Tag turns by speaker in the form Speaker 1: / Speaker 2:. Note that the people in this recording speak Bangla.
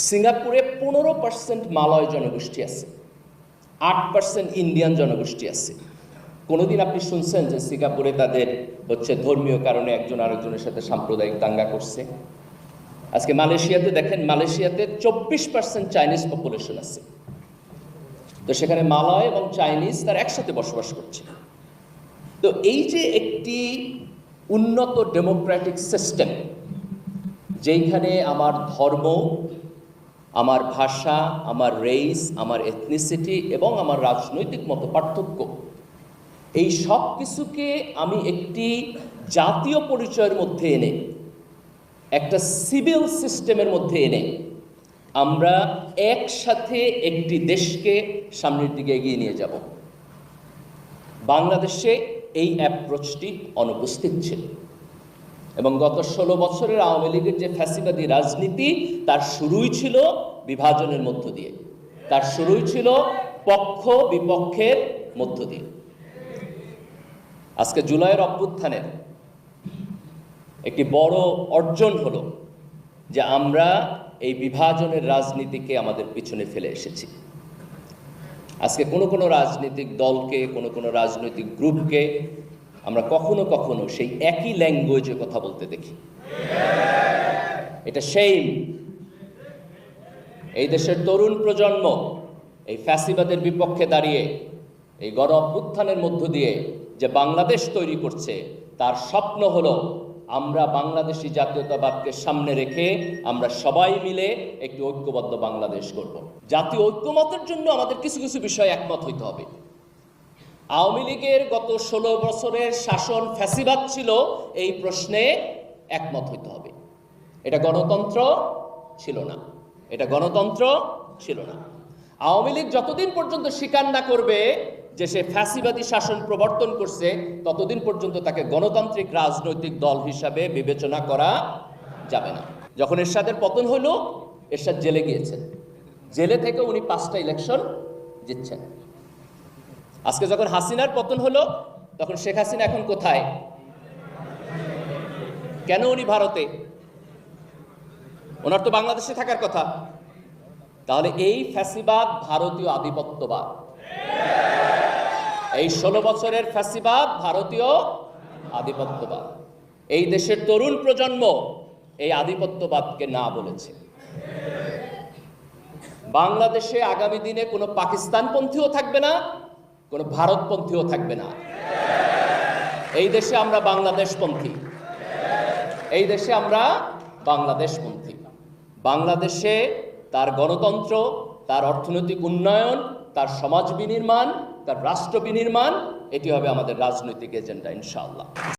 Speaker 1: সিঙ্গাপুরে 15% মালয় জনগোষ্ঠী আছে, 8% ইন্ডিয়ান জনগোষ্ঠী আছে। কোনোদিন আপনি শুনছেন যে সিঙ্গাপুরে তাদের ধর্মীয় কারণে একজন আরেকজনের সাথে সাম্প্রদায়িক দাঙ্গা করছে? আজকে মালয়েশিয়াতে দেখেন, মালয়েশিয়াতে 24% চাইনিজ পপুলেশন আছে। তো সেখানে মালয় এবং চাইনিজ তার একসাথে বসবাস করছে। তো এই যে একটি উন্নত ডেমোক্রেটিক সিস্টেম, যেইখানে আমার ধর্ম, আমার ভাষা, আমার রেস, আমার এথনিসিটি এবং আমার রাজনৈতিক মত পার্থক্য, এই সব কিছুকে আমি একটি জাতীয় পরিচয়ের মধ্যে এনে, একটা সিভিল সিস্টেমের মধ্যে এনে আমরা একসাথে একটি দেশকে সামনের দিকে এগিয়ে নিয়ে যাব। বাংলাদেশে এই অ্যাপ্রোচটি অনুপস্থিত ছিল এবং গত 16 বছরের আওয়ামী লীগের যে ফ্যাসিবাদী রাজনীতি, তার শুরুই ছিল বিভাজনের মধ্য দিয়ে, তার শুরুই ছিল পক্ষ বিপক্ষের মধ্য দিয়ে। আজকে জুলাইয়ের অভ্যুত্থানের একটি বড় অর্জন হলো যে আমরা এই বিভাজনের রাজনীতিকে আমাদের পিছনে ফেলে এসেছি। আজকে কোনো রাজনৈতিক দলকে, কোনো রাজনৈতিক গ্রুপকে আমরা কখনো কখনো সেই একই ল্যাঙ্গুয়েজে কথা বলতে দেখি। এটা সেই এই দেশের তরুণ প্রজন্ম এই ফ্যাসিবাদের বিপক্ষে দাঁড়িয়ে এই গণ অভ্যুত্থানের মধ্য দিয়ে যে বাংলাদেশ তৈরি করছে, তার স্বপ্ন হলো আমরা বাংলাদেশি জাতীয়তাবাদকে সামনে রেখে আমরা সবাই মিলে একটি ঐক্যবদ্ধ বাংলাদেশ করব। জাতীয় ঐক্যমতের জন্য আমাদের কিছু কিছু বিষয় একমত হইতে হবে। আওয়ামী লীগের গত 16 বছরের শাসন ফ্যাসিবাদ ছিল, এই প্রশ্নে একমত হইতে হবে। এটা গণতন্ত্র ছিল না, এটা গণতন্ত্র ছিল না। আওয়ামী লীগ যতদিন পর্যন্ত স্বীকার না করবে যে সে ফ্যাসিবাদী শাসন প্রবর্তন করছে, ততদিন পর্যন্ত তাকে গণতান্ত্রিক রাজনৈতিক দল হিসাবে বিবেচনা করা যাবে না। যখন এরশাদের পতন হলো, এরশাদ জেলে গিয়েছেন, জেলে থেকে উনি 5টা ইলেকশন জিতছেন। আজকে যখন হাসিনার পতন হলো, তখন শেখ হাসিনা এখন কোথায়? কেন উনি ভারতে? ওনার তো বাংলাদেশে থাকার কথা। তাহলে এই ফ্যাসিবাদ ভারতীয় আধিপত্যবাদ, এই 16 বছরের ফ্যাসিবাদ ভারতীয় আধিপত্যবাদ। এই দেশের তরুণ প্রজন্ম এই আধিপত্যবাদকে না বলেছে। বাংলাদেশে আগামী দিনে কোনো পাকিস্তানপন্থীও থাকবে না, কোনো ভারতপন্থীও থাকবে না। এই দেশে আমরা বাংলাদেশপন্থী, এই দেশে আমরা বাংলাদেশপন্থী। বাংলাদেশে তার গণতন্ত্র, তার অর্থনৈতিক উন্নয়ন, তার সমাজ বিনির্মাণ, তার রাষ্ট্র বিনির্মাণ, এটি হবে আমাদের রাজনৈতিক এজেন্ডা ইনশাআল্লাহ।